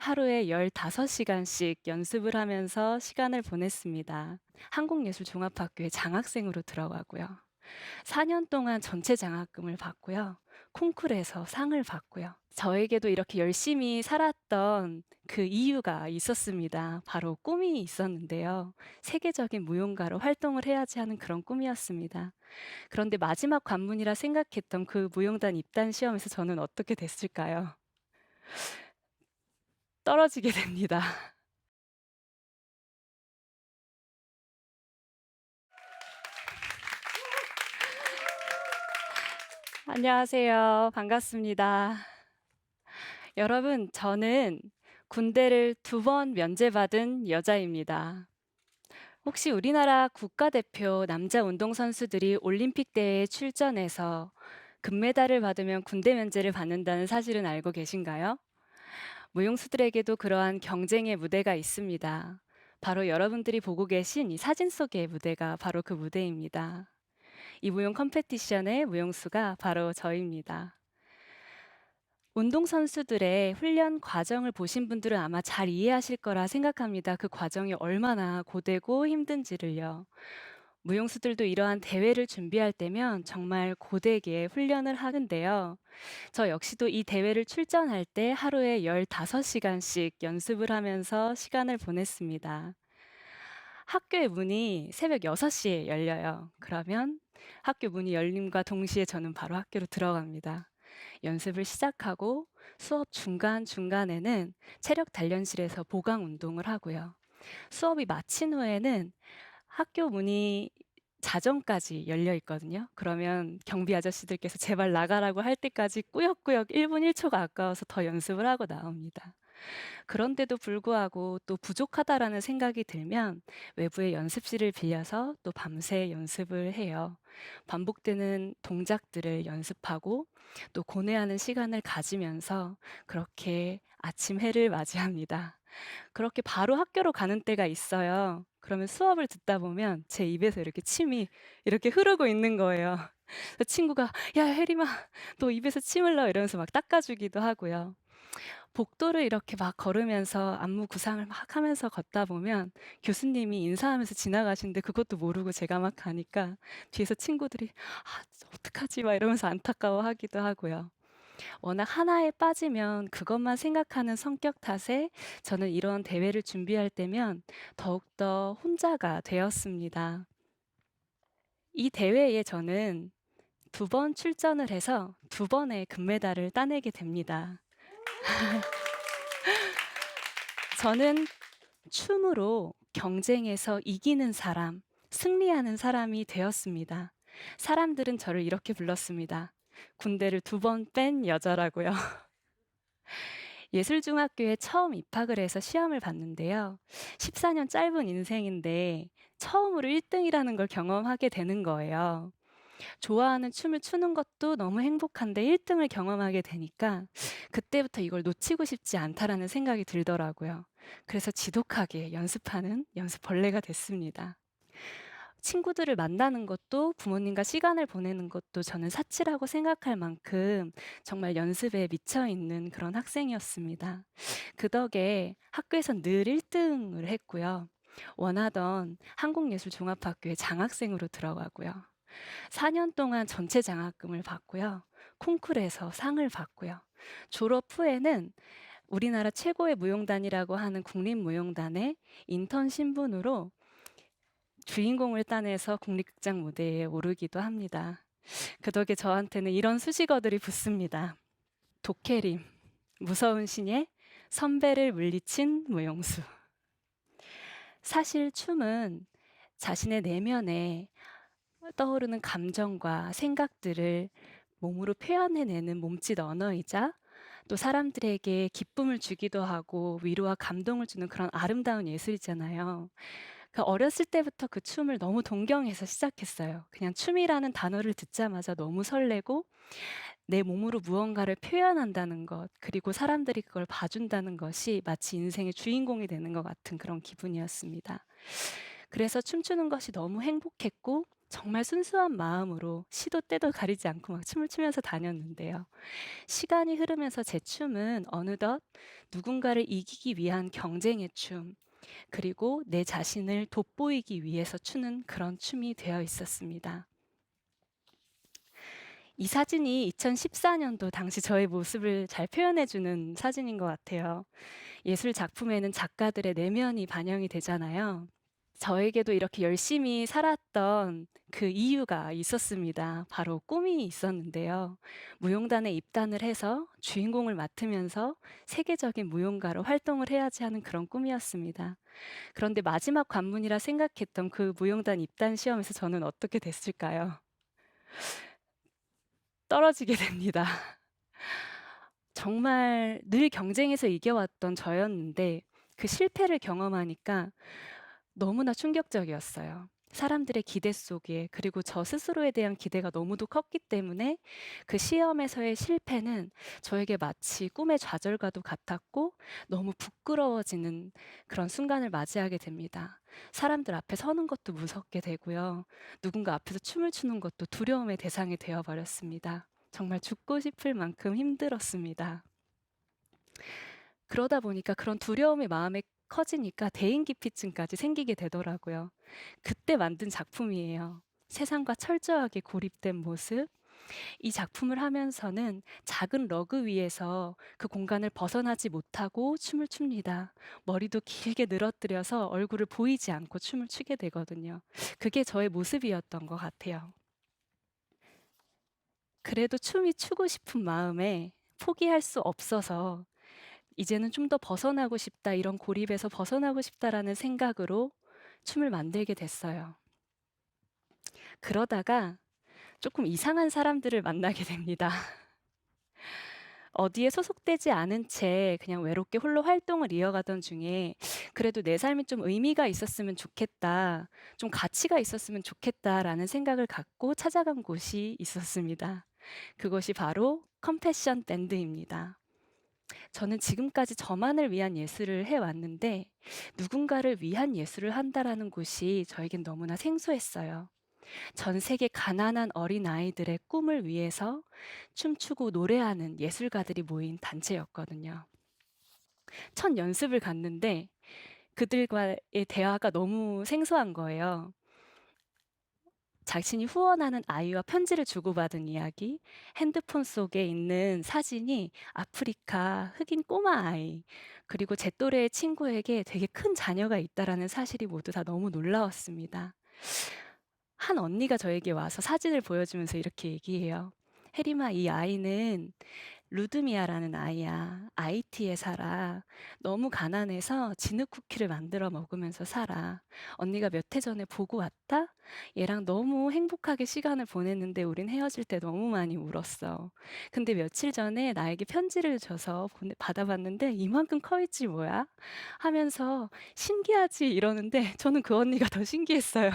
하루에 15시간씩 연습을 하면서 시간을 보냈습니다. 한국예술종합학교에 장학생으로 들어가고요. 4년 동안 전체 장학금을 받고요. 콩쿠르에서 상을 받고요. 저에게도 이렇게 열심히 살았던 그 이유가 있었습니다. 바로 꿈이 있었는데요. 세계적인 무용가로 활동을 해야지 하는 그런 꿈이었습니다. 그런데 마지막 관문이라 생각했던 그 무용단 입단 시험에서 저는 어떻게 됐을까요? 떨어지게 됩니다. 안녕하세요. 반갑습니다. 여러분, 저는 군대를 2번 면제받은 여자입니다. 혹시 우리나라 국가대표 남자 운동선수들이 올림픽 대회에 출전해서 금메달을 받으면 군대 면제를 받는다는 사실은 알고 계신가요? 무용수들에게도 그러한 경쟁의 무대가 있습니다. 바로 여러분들이 보고 계신 이 사진 속의 무대가 바로 그 무대입니다. 이 무용 컴페티션의 무용수가 바로 저입니다. 운동선수들의 훈련 과정을 보신 분들은 아마 잘 이해하실 거라 생각합니다. 그 과정이 얼마나 고되고 힘든지를요. 무용수들도 이러한 대회를 준비할 때면 정말 고되게 훈련을 하는데요. 저 역시도 이 대회를 출전할 때 하루에 15시간씩 연습을 하면서 시간을 보냈습니다. 학교의 문이 새벽 6시에 열려요. 그러면 학교 문이 열림과 동시에 저는 바로 학교로 들어갑니다. 연습을 시작하고 수업 중간중간에는 체력 단련실에서 보강 운동을 하고요. 수업이 마친 후에는 학교 문이 자정까지 열려 있거든요. 그러면 경비 아저씨들께서 제발 나가라고 할 때까지 꾸역꾸역 1분 1초가 아까워서 더 연습을 하고 나옵니다. 그런데도 불구하고 또 부족하다라는 생각이 들면 외부의 연습실을 빌려서 또 밤새 연습을 해요. 반복되는 동작들을 연습하고 또 고뇌하는 시간을 가지면서 그렇게 아침 해를 맞이합니다. 그렇게 바로 학교로 가는 때가 있어요. 그러면 수업을 듣다 보면 제 입에서 이렇게 침이 이렇게 흐르고 있는 거예요. 그 친구가 "야, 혜림아, 너 입에서 침 흘러." 이러면서 막 닦아주기도 하고요. 복도를 이렇게 막 걸으면서 안무 구상을 막 하면서 걷다 보면 교수님이 인사하면서 지나가시는데 그것도 모르고 제가 막 가니까 뒤에서 친구들이 "아, 어떡하지?" 막 이러면서 안타까워하기도 하고요. 워낙 하나에 빠지면 그것만 생각하는 성격 탓에 저는 이런 대회를 준비할 때면 더욱더 혼자가 되었습니다. 이 대회에 저는 2번 출전을 해서 2번의 금메달을 따내게 됩니다. 저는 춤으로 경쟁에서 이기는 사람, 승리하는 사람이 되었습니다. 사람들은 저를 이렇게 불렀습니다. 군대를 2번 뺀 여자라고요. 예술중학교에 처음 입학을 해서 시험을 봤는데요. 14년 짧은 인생인데 처음으로 1등이라는 걸 경험하게 되는 거예요. 좋아하는 춤을 추는 것도 너무 행복한데 1등을 경험하게 되니까 그때부터 이걸 놓치고 싶지 않다라는 생각이 들더라고요. 그래서 지독하게 연습하는 연습벌레가 됐습니다. 친구들을 만나는 것도 부모님과 시간을 보내는 것도 저는 사치라고 생각할 만큼 정말 연습에 미쳐 있는 그런 학생이었습니다. 그 덕에 학교에선 늘 1등을 했고요. 원하던 한국예술종합학교에 장학생으로 들어가고요. 4년 동안 전체 장학금을 받고요. 콩쿠르에서 상을 받고요. 졸업 후에는 우리나라 최고의 무용단이라고 하는 국립무용단의 인턴 신분으로 주인공을 따내서 국립극장 무대에 오르기도 합니다. 그 덕에 저한테는 이런 수식어들이 붙습니다. 도케림, 무서운 신예, 선배를 물리친 무용수. 사실 춤은 자신의 내면에 떠오르는 감정과 생각들을 몸으로 표현해내는 몸짓 언어이자 또 사람들에게 기쁨을 주기도 하고 위로와 감동을 주는 그런 아름다운 예술이잖아요. 그 어렸을 때부터 그 춤을 너무 동경해서 시작했어요. 그냥 춤이라는 단어를 듣자마자 너무 설레고 내 몸으로 무언가를 표현한다는 것, 그리고 사람들이 그걸 봐준다는 것이 마치 인생의 주인공이 되는 것 같은 그런 기분이었습니다. 그래서 춤추는 것이 너무 행복했고 정말 순수한 마음으로 시도 때도 가리지 않고 막 춤을 추면서 다녔는데요. 시간이 흐르면서 제 춤은 어느덧 누군가를 이기기 위한 경쟁의 춤, 그리고 내 자신을 돋보이기 위해서 추는 그런 춤이 되어 있었습니다. 이 사진이 2014년도 당시 저의 모습을 잘 표현해주는 사진인 것 같아요. 예술 작품에는 작가들의 내면이 반영이 되잖아요. 저에게도 이렇게 열심히 살았던 그 이유가 있었습니다. 바로 꿈이 있었는데요. 무용단에 입단을 해서 주인공을 맡으면서 세계적인 무용가로 활동을 해야지 하는 그런 꿈이었습니다. 그런데 마지막 관문이라 생각했던 그 무용단 입단 시험에서 저는 어떻게 됐을까요? 떨어지게 됩니다. 정말 늘 경쟁에서 이겨왔던 저였는데 그 실패를 경험하니까 너무나 충격적이었어요. 사람들의 기대 속에, 그리고 저 스스로에 대한 기대가 너무도 컸기 때문에 그 시험에서의 실패는 저에게 마치 꿈의 좌절과도 같았고 너무 부끄러워지는 그런 순간을 맞이하게 됩니다. 사람들 앞에 서는 것도 무섭게 되고요. 누군가 앞에서 춤을 추는 것도 두려움의 대상이 되어 버렸습니다. 정말 죽고 싶을 만큼 힘들었습니다. 그러다 보니까 그런 두려움이 마음에 커지니까 대인기피증까지 생기게 되더라고요. 그때 만든 작품이에요. 세상과 철저하게 고립된 모습. 이 작품을 하면서는 작은 러그 위에서 그 공간을 벗어나지 못하고 춤을 춥니다. 머리도 길게 늘어뜨려서 얼굴을 보이지 않고 춤을 추게 되거든요. 그게 저의 모습이었던 것 같아요. 그래도 춤이 추고 싶은 마음에 포기할 수 없어서 이제는 좀 더 벗어나고 싶다, 이런 고립에서 벗어나고 싶다라는 생각으로 춤을 만들게 됐어요. 그러다가 조금 이상한 사람들을 만나게 됩니다. 어디에 소속되지 않은 채 그냥 외롭게 홀로 활동을 이어가던 중에 그래도 '내 삶이 좀 의미가 있었으면 좋겠다. 좀 가치가 있었으면 좋겠다.'라는 생각을 갖고 찾아간 곳이 있었습니다. 그것이 바로 컴패션 밴드입니다. 저는 지금까지 저만을 위한 예술을 해 왔는데 누군가를 위한 예술을 한다라는 곳이 저에겐 너무나 생소했어요. 전 세계 가난한 어린아이들의 꿈을 위해서 춤추고 노래하는 예술가들이 모인 단체였거든요. 첫 연습을 갔는데 그들과의 대화가 너무 생소한 거예요. 자신이 후원하는 아이와 편지를 주고받은 이야기, 핸드폰 속에 있는 사진이 아프리카 흑인 꼬마 아이, 그리고 제 또래의 친구에게 되게 큰 자녀가 있다라는 사실이 모두 다 너무 놀라웠습니다. 한 언니가 저에게 와서 사진을 보여주면서 이렇게 얘기해요. 혜림아, 이 아이는 루드미아라는 아이야. IT에 살아. 너무 가난해서 진흙 쿠키를 만들어 먹으면서 살아. 언니가 몇 해 전에 보고 왔다? 얘랑 너무 행복하게 시간을 보냈는데 우린 헤어질 때 너무 많이 울었어. 근데 며칠 전에 나에게 편지를 줘서 받아봤는데 이만큼 커 있지 뭐야? 하면서 신기하지 이러는데 저는 그 언니가 더 신기했어요.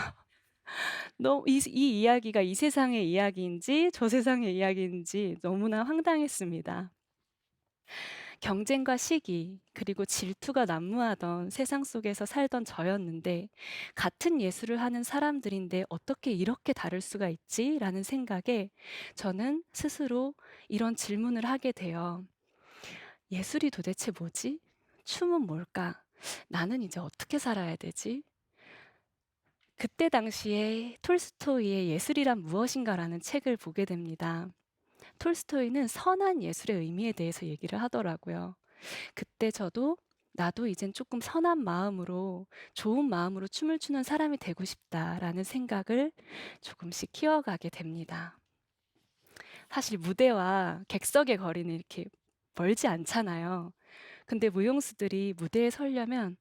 이 이야기가 이 세상의 이야기인지 저 세상의 이야기인지 너무나 황당했습니다. 경쟁과 시기, 그리고 질투가 난무하던 세상 속에서 살던 저였는데 같은 예술을 하는 사람들인데 어떻게 이렇게 다를 수가 있지? 라는 생각에 저는 스스로 이런 질문을 하게 돼요. 예술이 도대체 뭐지? 춤은 뭘까? 나는 이제 어떻게 살아야 되지? 그때 당시에 톨스토이의 예술이란 무엇인가라는 책을 보게 됩니다. 톨스토이는 선한 예술의 의미에 대해서 얘기를 하더라고요. 그때 저도 나도 이젠 조금 선한 마음으로, 좋은 마음으로 춤을 추는 사람이 되고 싶다라는 생각을 조금씩 키워가게 됩니다. 사실 무대와 객석의 거리는 이렇게 멀지 않잖아요. 근데 무용수들이 무대에 서려면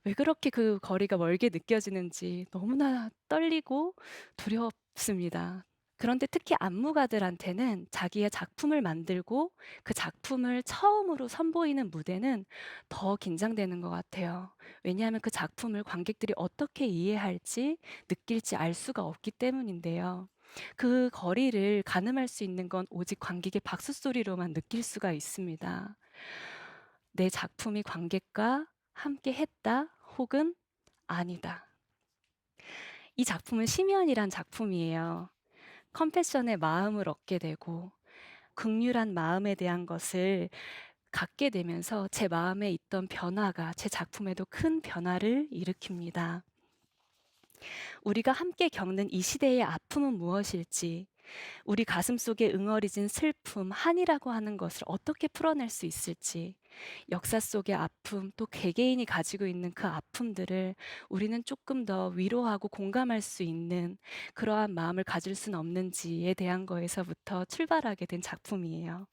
왜 그렇게 그 거리가 멀게 느껴지는지 너무나 떨리고 두렵습니다. 그런데 특히 안무가들한테는 자기의 작품을 만들고 그 작품을 처음으로 선보이는 무대는 더 긴장되는 것 같아요. 왜냐하면 그 작품을 관객들이 어떻게 이해할지 느낄지 알 수가 없기 때문인데요. 그 거리를 가늠할 수 있는 건 오직 관객의 박수 소리로만 느낄 수가 있습니다. 내 작품이 관객과 함께 했다 혹은 아니다. 이 작품은 심연이란 작품이에요. 컴패션의 마음을 얻게 되고 극률한 마음에 대한 것을 갖게 되면서 제 마음에 있던 변화가 제 작품에도 큰 변화를 일으킵니다. 우리가 함께 겪는 이 시대의 아픔은 무엇일지, 우리 가슴 속에 응어리진 슬픔, 한이라고 하는 것을 어떻게 풀어낼 수 있을지, 역사 속의 아픔, 또 개개인이 가지고 있는 그 아픔들을 우리는 조금 더 위로하고 공감할 수 있는 그러한 마음을 가질 수는 없는지에 대한 거에서부터 출발하게 된 작품이에요.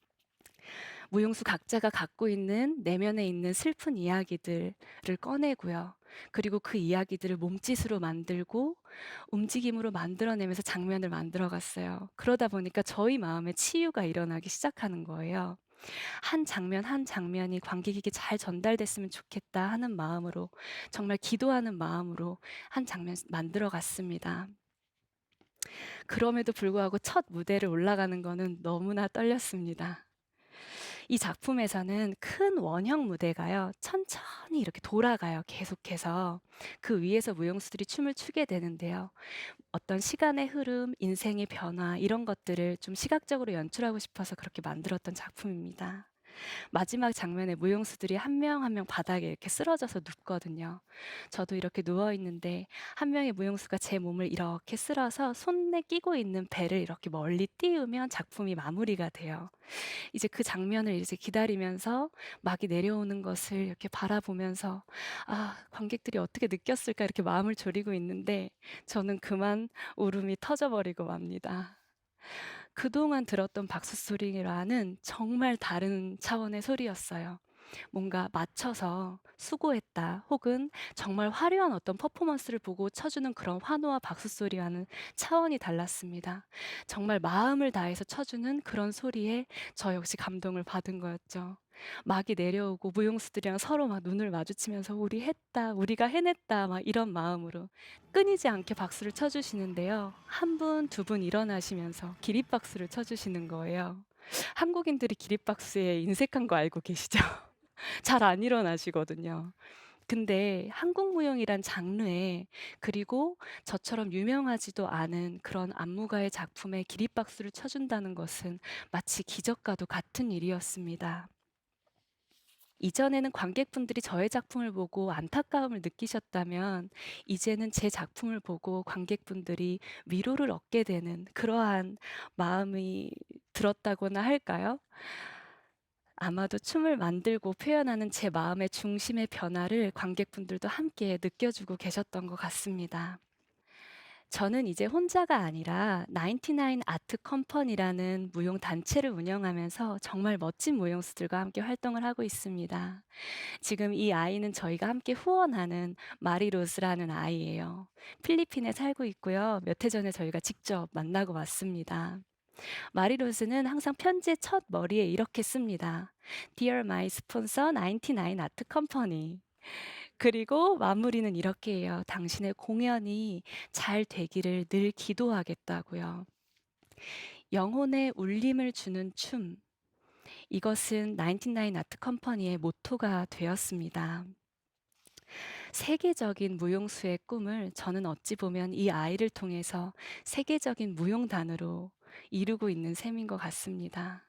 무용수 각자가 갖고 있는 내면에 있는 슬픈 이야기들을 꺼내고요. 그리고 그 이야기들을 몸짓으로 만들고 움직임으로 만들어내면서 장면을 만들어 갔어요. 그러다 보니까 저희 마음에 치유가 일어나기 시작하는 거예요. 한 장면 한 장면이 관객에게 잘 전달됐으면 좋겠다 하는 마음으로, 정말 기도하는 마음으로 한 장면 만들어 갔습니다. 그럼에도 불구하고 첫 무대를 올라가는 거는 너무나 떨렸습니다. 이 작품에서는 큰 원형 무대가요, 천천히 이렇게 돌아가요, 계속해서. 그 위에서 무용수들이 춤을 추게 되는데요. 어떤 시간의 흐름, 인생의 변화, 이런 것들을 좀 시각적으로 연출하고 싶어서 그렇게 만들었던 작품입니다. 마지막 장면에 무용수들이 한 명 한 명 바닥에 이렇게 쓰러져서 눕거든요. 저도 이렇게 누워 있는데 한 명의 무용수가 제 몸을 이렇게 쓸어서 손에 끼고 있는 배를 이렇게 멀리 띄우면 작품이 마무리가 돼요. 이제 그 장면을 이제 기다리면서 막이 내려오는 것을 이렇게 바라보면서 '아 관객들이 어떻게 느꼈을까.' 이렇게 마음을 졸이고 있는데 저는 그만 울음이 터져 버리고 맙니다. 그동안 들었던 박수 소리와는 정말 다른 차원의 소리였어요. 뭔가 맞춰서 수고했다, 혹은 정말 화려한 어떤 퍼포먼스를 보고 쳐주는 그런 환호와 박수 소리와는 차원이 달랐습니다. 정말 마음을 다해서 쳐주는 그런 소리에 저 역시 감동을 받은 거였죠. 막이 내려오고 무용수들이랑 서로 막 눈을 마주치면서 우리 했다, 우리가 해냈다, 막 이런 마음으로 끊이지 않게 박수를 쳐주시는데요. 한 분, 두 분 일어나시면서 기립박수를 쳐주시는 거예요. 한국인들이 기립박수에 인색한 거 알고 계시죠? 잘 안 일어나시거든요. 근데 한국 무용이란 장르에, 그리고 저처럼 유명하지도 않은 그런 안무가의 작품에 기립박수를 쳐준다는 것은 마치 기적과도 같은 일이었습니다. 이전에는 관객분들이 저의 작품을 보고 안타까움을 느끼셨다면 이제는 제 작품을 보고 관객분들이 위로를 얻게 되는 그러한 마음이 들었다고나 할까요? 아마도 춤을 만들고 표현하는 제 마음의 중심의 변화를 관객분들도 함께 느껴주고 계셨던 것 같습니다. 저는 이제 혼자가 아니라 99 아트 컴퍼니라는 무용 단체를 운영하면서 정말 멋진 무용수들과 함께 활동을 하고 있습니다. 지금 이 아이는 저희가 함께 후원하는 마리로즈라는 아이예요. 필리핀에 살고 있고요. 몇 해 전에 저희가 직접 만나고 왔습니다. 마리로즈는 항상 편지의 첫 머리에 이렇게 씁니다. Dear my sponsor 99 아트 컴퍼니. 그리고 마무리는 이렇게 해요. 당신의 공연이 잘 되기를 늘 기도하겠다고요. 영혼의 울림을 주는 춤. 이것은 99 아트 컴퍼니의 모토가 되었습니다. 세계적인 무용수의 꿈을 저는 어찌 보면 이 아이를 통해서 세계적인 무용단으로 이루고 있는 셈인 것 같습니다.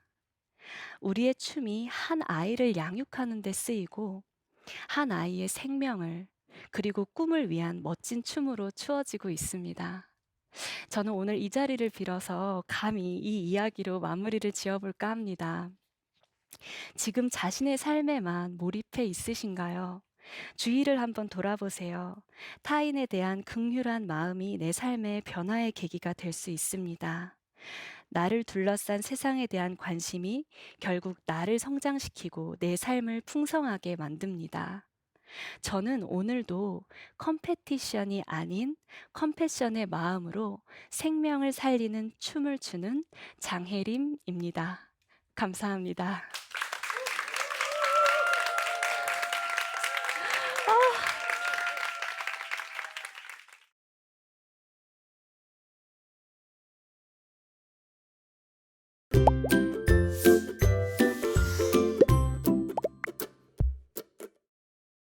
우리의 춤이 한 아이를 양육하는 데 쓰이고 한 아이의 생명을, 그리고 꿈을 위한 멋진 춤으로 추어지고 있습니다. 저는 오늘 이 자리를 빌어서 감히 이 이야기로 마무리를 지어볼까 합니다. 지금 자신의 삶에만 몰입해 있으신가요? 주위를 한번 돌아보세요. 타인에 대한 긍휼한 마음이 내 삶의 변화의 계기가 될 수 있습니다. 나를 둘러싼 세상에 대한 관심이 결국 나를 성장시키고 내 삶을 풍성하게 만듭니다. 저는 오늘도 컴페티션이 아닌 컴패션의 마음으로 생명을 살리는 춤을 추는 장혜림입니다. 감사합니다.